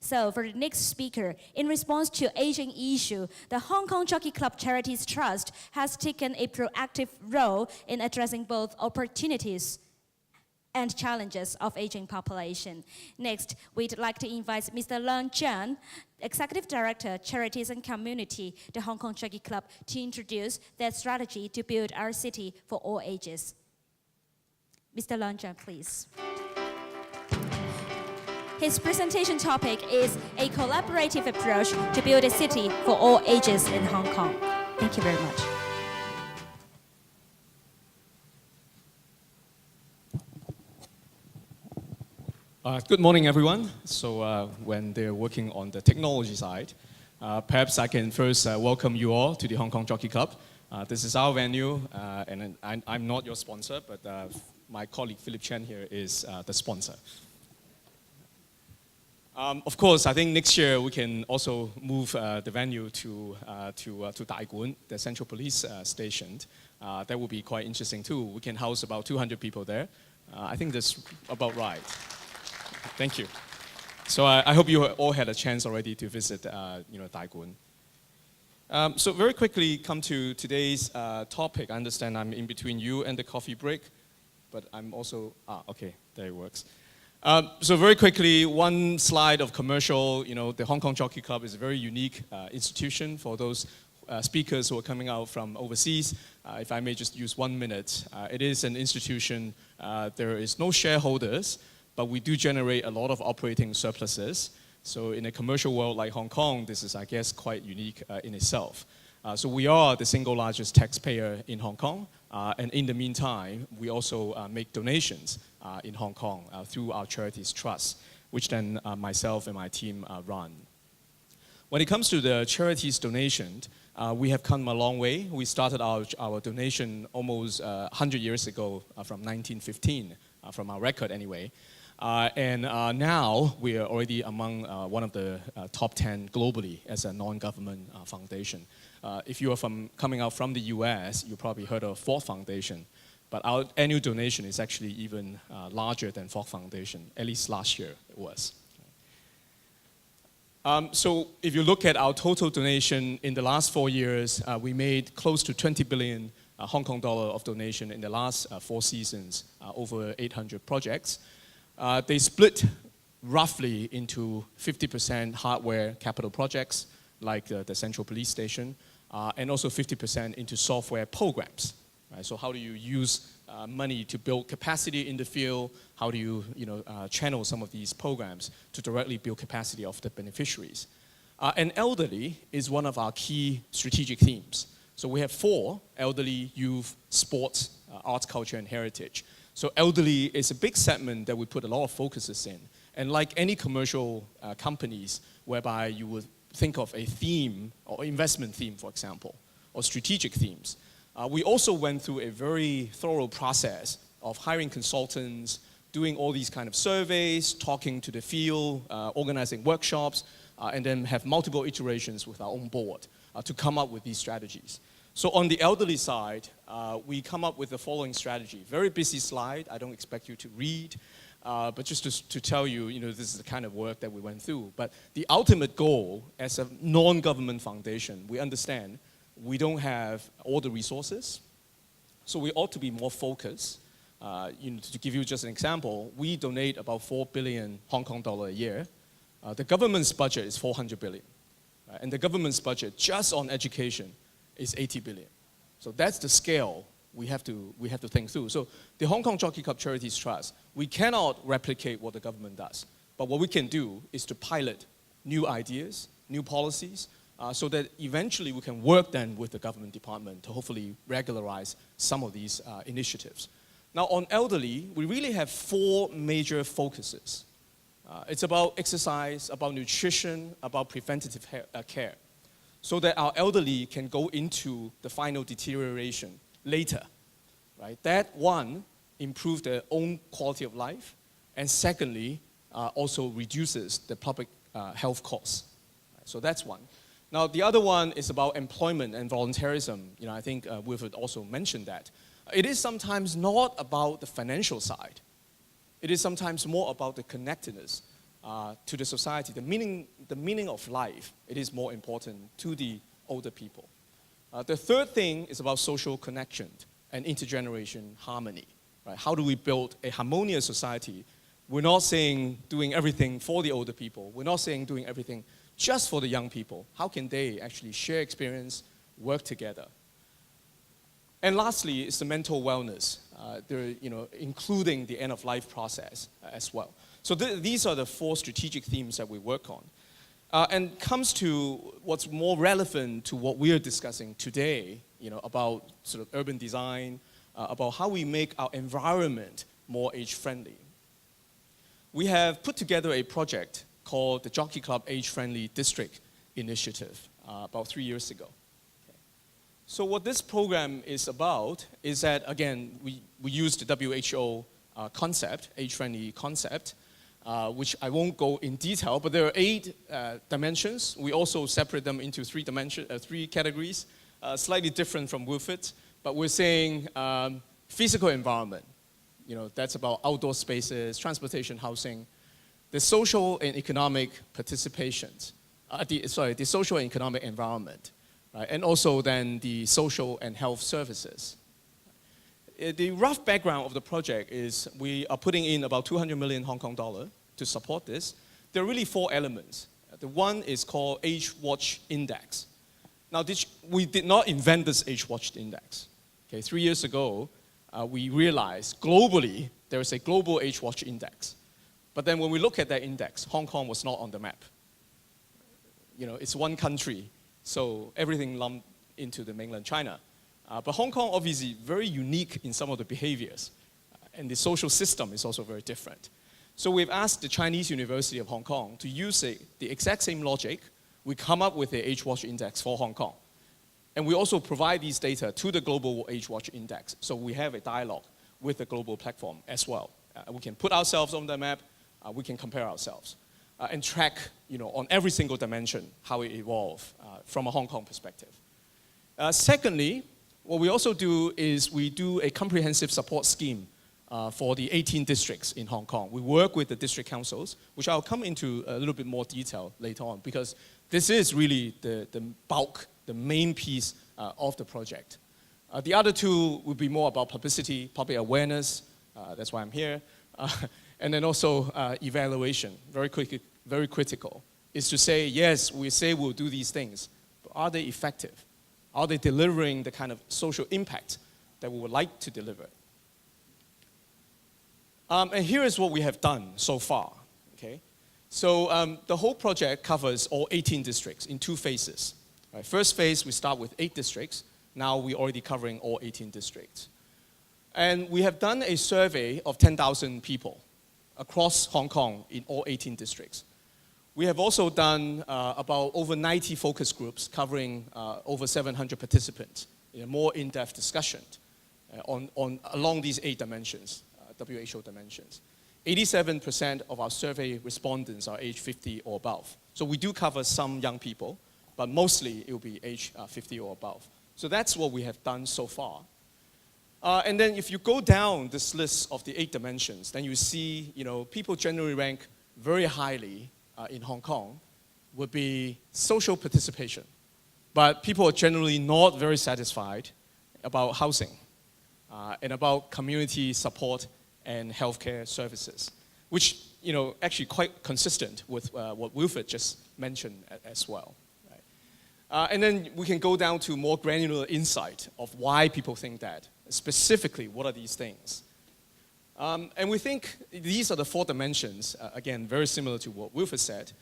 So for the next speaker, in response to aging issue, the Hong Kong Jockey Club Charities Trust has taken a proactive role in addressing both opportunities and challenges of aging population. Next, we'd like to invite Mr. Leong CHEUNG, Executive Director, Charities and Community, the Hong Kong Jockey Club, to introduce their strategy to build our city for all ages. Mr. Leong CHEUNG, please. His presentation topic is a collaborative approach to build a city for all ages in Hong Kong. Thank you very much. Good morning, everyone. So when they're working on the technology side, perhaps I can first welcome you all to the Hong Kong Jockey Club. This is our venue, and I'm not your sponsor, but my colleague Philip Chen here is the sponsor. Of course, I think next year we can also move the venue to Dai Guan, the Central Police Station. That will be quite interesting too. We can house about 200 people there. I think that's about right. Thank you. So I hope you all had a chance already to visit, Dai Guan. So very quickly come to today's topic. I understand I'm in between you and the coffee break, but I'm also, okay, there it works. So very quickly, one slide of commercial. The Hong Kong Jockey Club is a very unique institution for those speakers who are coming out from overseas. If I may just use 1 minute, it is an institution. There is no shareholders, but we do generate a lot of operating surpluses. So in a commercial world like Hong Kong, this is, I guess, quite unique in itself. So we are the single largest taxpayer in Hong Kong. And in the meantime, we also make donations in Hong Kong through our Charities Trust, which then myself and my team run. When it comes to the Charities donation, we have come a long way. We started our donation almost 100 years ago from 1915, from our record anyway. And now we are already among one of the top 10 globally as a non-government foundation. If you are coming out from the US, you probably heard of Ford Foundation. But our annual donation is actually even larger than Ford Foundation, at least last year it was. So if you look at our total donation in the last 4 years, we made close to 20 billion Hong Kong dollar of donation in the last 4 seasons, over 800 projects. They split roughly into 50% hardware capital projects, like the Central Police Station, and also 50% into software programs. Right? So how do you use money to build capacity in the field? How do you, channel some of these programs to directly build capacity of the beneficiaries? And elderly is one of our key strategic themes. So we have 4: elderly, youth, sports, arts, culture, and heritage. So elderly is a big segment that we put a lot of focuses in. And like any commercial companies, whereby you would think of a theme or investment theme, for example, or strategic themes, we also went through a very thorough process of hiring consultants, doing all these kind of surveys, talking to the field, organizing workshops, and then have multiple iterations with our own board to come up with these strategies. So on the elderly side, we come up with the following strategy. Very busy slide, I don't expect you to read, but just to tell you, this is the kind of work that we went through. But the ultimate goal, as a non-government foundation, we understand we don't have all the resources, so we ought to be more focused. To give you just an example, we donate about 4 billion Hong Kong dollar a year. The government's budget is 400 billion, right? And the government's budget just on education is 80 billion. So that's the scale we have to think through. So the Hong Kong Jockey Club Charities Trust, we cannot replicate what the government does. But what we can do is to pilot new ideas, new policies, so that eventually we can work then with the government department to hopefully regularize some of these initiatives. Now on elderly, we really have 4 major focuses. It's about exercise, about nutrition, about preventative care, so that our elderly can go into the final deterioration later, right? That one, improve their own quality of life, and secondly, also reduces the public health costs. Right? So that's one. Now the other one is about employment and volunteerism. I think Wilfred also mentioned that. It is sometimes not about the financial side. It is sometimes more about the connectedness. to the society, the meaning of life, it is more important to the older people. The third thing is about social connection and intergeneration harmony. Right? How do we build a harmonious society? We're not saying doing everything for the older people. We're not saying doing everything just for the young people. How can they actually share experience, work together? And lastly, it's the mental wellness, including the end-of-life process as well. So these are the 4 strategic themes that we work on. And comes to what's more relevant to what we are discussing today, about sort of urban design, about how we make our environment more age-friendly. We have put together a project called the Jockey Club Age-Friendly District Initiative about 3 years ago. Okay. So what this program is about is that, again, we use the WHO concept, age-friendly concept, which I won't go in detail, but there are 8 dimensions. We also separate them into 3 categories, slightly different from Wilfred, but we're saying physical environment, that's about outdoor spaces, transportation, housing, the social and economic participations, the social and economic environment, right? And also then the social and health services. The rough background of the project is we are putting in about 200 million Hong Kong dollar to support this. There are really 4 elements. The one is called Age Watch Index. Now, we did not invent this Age Watch Index. Okay, 3 years ago, we realized globally there is a global Age Watch Index. But then when we look at that index, Hong Kong was not on the map. It's one country, so everything lumped into the mainland China. But Hong Kong obviously very unique in some of the behaviors, and the social system is also very different. So we've asked the Chinese University of Hong Kong to use the exact same logic. We come up with the Age Watch Index for Hong Kong. And we also provide these data to the Global Age Watch Index. So we have a dialogue with the global platform as well. We can put ourselves on the map, we can compare ourselves, and track on every single dimension how it evolved from a Hong Kong perspective. Secondly, what we also do is we do a comprehensive support scheme for the 18 districts in Hong Kong. We work with the district councils, which I'll come into a little bit more detail later on, because this is really the bulk, the main piece of the project. The other 2 would be more about publicity, public awareness, that's why I'm here, and then also evaluation, very critical, is to say, yes, we say we'll do these things, but are they effective? Are they delivering the kind of social impact that we would like to deliver? And here is what we have done so far. Okay? So the whole project covers all 18 districts in 2 phases. Right? First phase, we start with 8 districts. Now we're already covering all 18 districts. And we have done a survey of 10,000 people across Hong Kong in all 18 districts. We have also done about over 90 focus groups covering over 700 participants in a more in-depth discussion along these 8 dimensions, WHO dimensions. 87% of our survey respondents are age 50 or above. So we do cover some young people, but mostly it will be age 50 or above. So that's what we have done so far. And then if you go down this list of the 8 dimensions, then you see, people generally rank very highly in Hong Kong would be social participation. But people are generally not very satisfied about housing and about community support and healthcare services, which, actually quite consistent with what Wilfred just mentioned as well. Right? And then we can go down to more granular insight of why people think that. Specifically, what are these things? And we think these are the 4 dimensions, again, very similar to what Wilfred said,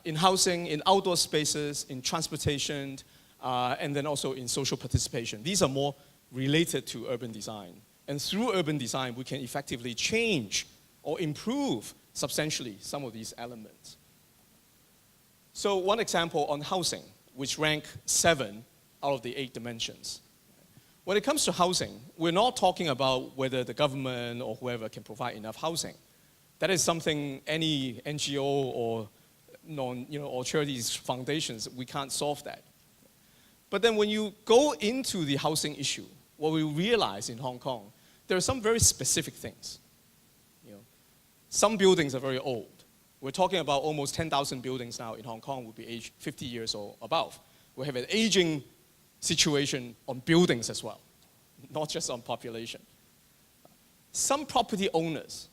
in housing, in outdoor spaces, in transportation, and then also in social participation. These are more related to urban design. And through urban design, we can effectively change or improve substantially some of these elements. So one example on housing, which rank 7 out of the 8 dimensions. When it comes to housing, we're not talking about whether the government or whoever can provide enough housing. That is something any NGO or or charities, foundations, we can't solve that. But then when you go into the housing issue, what we realize in Hong Kong, there are some very specific things. Some buildings are very old. We're talking about almost 10,000 buildings now in Hong Kong will be aged 50 years or above. We have an aging situation on buildings as well, not just on population. Some property owners,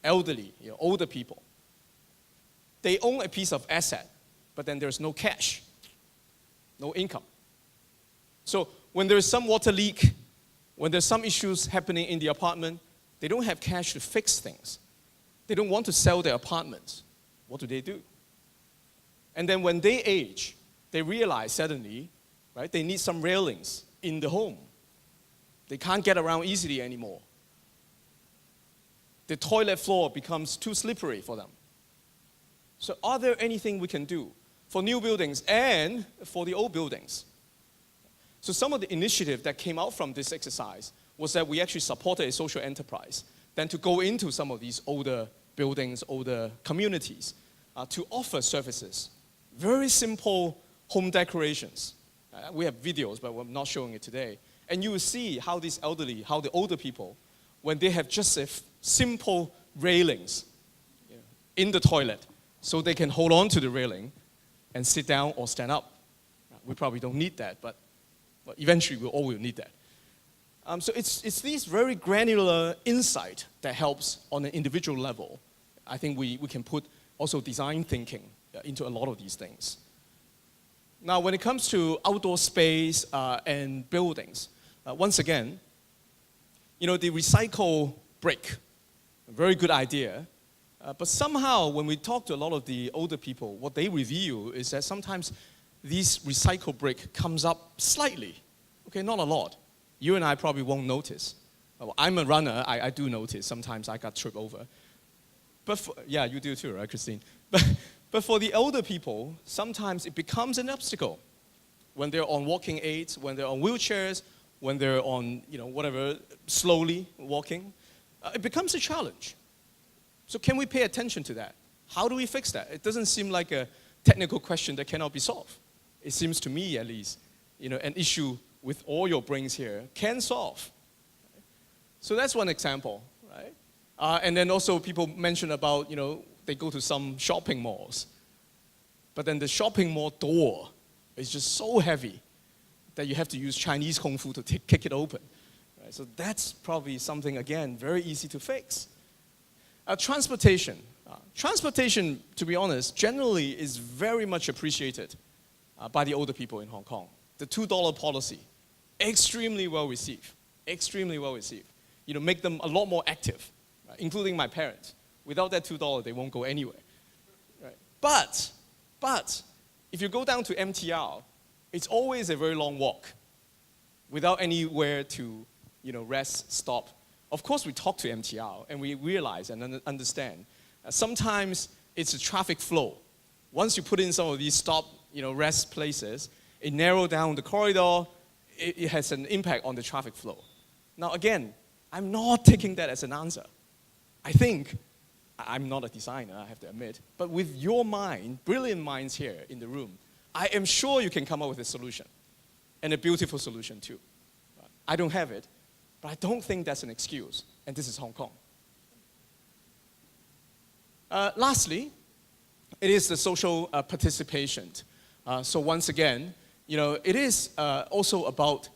elderly, older people, they own a piece of asset, but then there's no cash, no income. So when there's some water leak, when there's some issues happening in the apartment, they don't have cash to fix things. They don't want to sell their apartments. What do? And then when they age, they realize suddenly, right, they need some railings in the home. They can't get around easily anymore. The toilet floor becomes too slippery for them. So are there anything we can do for new buildings and for the old buildings? So some of the initiative that came out from this exercise was that we actually supported a social enterprise then to go into some of these older buildings, older communities, to offer services. Very simple home decorations. We have videos, but I'm not showing it today. And you will see how these elderly, how the older people, when they have just simple railings in the toilet, so they can hold on to the railing and sit down or stand up. We probably don't need that, but eventually we all will need that. So it's these very granular insight that helps on an individual level. I think we can put also design thinking into a lot of these things. Now, when it comes to outdoor space and buildings, once again, the recycle brick, a very good idea. But somehow, when we talk to a lot of the older people, what they reveal is that sometimes this recycle brick comes up slightly. Okay, not a lot. You and I probably won't notice. Well, I'm a runner, I do notice. Sometimes I got tripped over. But yeah, you do too, right, Christine? But for the older people, sometimes it becomes an obstacle. When they're on walking aids, when they're on wheelchairs, when they're on, whatever, slowly walking, it becomes a challenge. So can we pay attention to that? How do we fix that? It doesn't seem like a technical question that cannot be solved. It seems to me, at least, an issue with all your brains here can solve. So that's one example, right? And then also people mention about, they go to some shopping malls, but then the shopping mall door is just so heavy that you have to use Chinese Kung Fu to kick it open. Right? So that's probably something, again, very easy to fix. Transportation. Transportation, to be honest, generally is very much appreciated by the older people in Hong Kong. The $2 policy, extremely well received, extremely well received. Make them a lot more active, right? Including my parents. Without that $2, they won't go anywhere. Right? But, if you go down to MTR, it's always a very long walk without anywhere to, rest, stop. Of course, we talk to MTR and we realize and understand. Sometimes it's a traffic flow. Once you put in some of these stop, rest places, it narrows down the corridor. It has an impact on the traffic flow. Now, again, I'm not taking that as an answer. I think, I'm not a designer, I have to admit, but with your mind, brilliant minds here in the room, I am sure you can come up with a solution, and a beautiful solution too. I don't have it, but I don't think that's an excuse, and this is Hong Kong. Lastly, it is the social participation. So once again, it is also about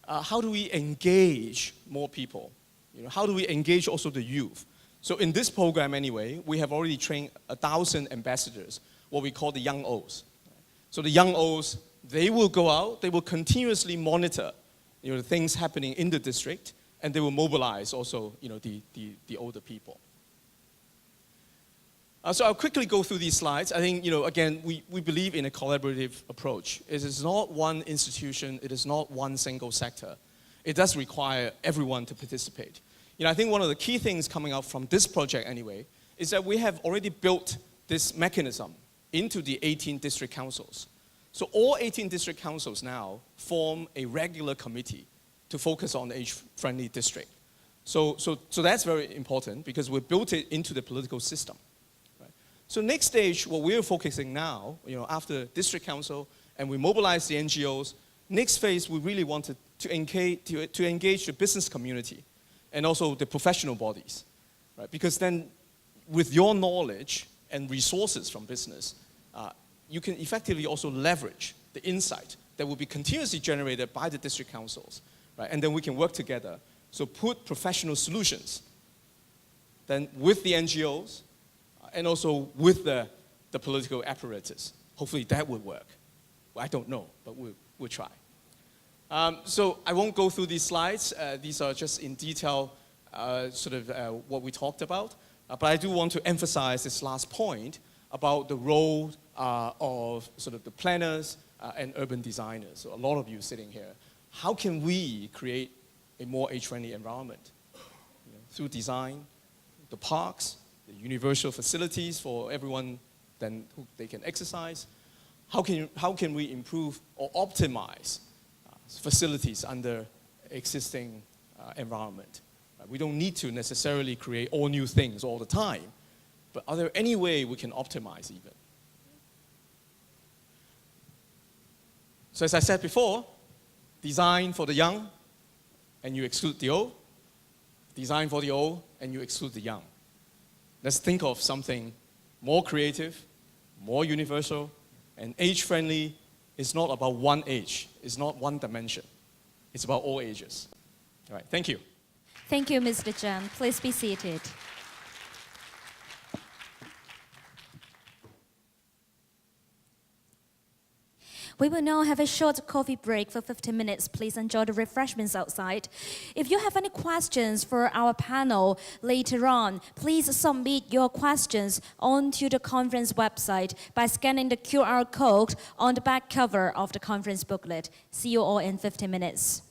how do we engage more people? How do we engage also the youth? So in this program anyway, we have already trained 1,000 ambassadors, what we call the young O's. So the young O's, they will go out, they will continuously monitor the things happening in the district, and they will mobilize also the older people. So I'll quickly go through these slides. I think, again, we believe in a collaborative approach. It is not one institution, it is not one single sector. It does require everyone to participate. I think one of the key things coming out from this project anyway is that we have already built this mechanism into the 18 district councils. So all 18 district councils now form a regular committee to focus on the age-friendly district. So that's very important because we built it into the political system. Right? So next stage, what we're focusing now, after district council and we mobilize the NGOs, next phase we really wanted to engage the business community and also the professional bodies, right? Because then with your knowledge and resources from business, you can effectively also leverage the insight that will be continuously generated by the district councils, right? And then we can work together. So put professional solutions then with the NGOs and also with the political apparatus. Hopefully that will work. Well, I don't know, but we'll try. So I won't go through these slides. These are just in detail what we talked about. But I do want to emphasize this last point about the role of sort of the planners and urban designers. So a lot of you sitting here. How can we create a more age-friendly environment? Through design, the parks, the universal facilities for everyone then who they can exercise. How can we improve or optimize facilities under existing environment? We don't need to necessarily create all new things all the time, but are there any way we can optimize even? So as I said before, design for the young and you exclude the old. Design for the old and you exclude the young. Let's think of something more creative, more universal, and age-friendly is not about one age. It's not one dimension. It's about all ages. All right, thank you. Thank you, Mr. Cheung. Please be seated. We will now have a short coffee break for 15 minutes. Please enjoy the refreshments outside. If you have any questions for our panel later on, please submit your questions onto the conference website by scanning the QR code on the back cover of the conference booklet. See you all in 15 minutes.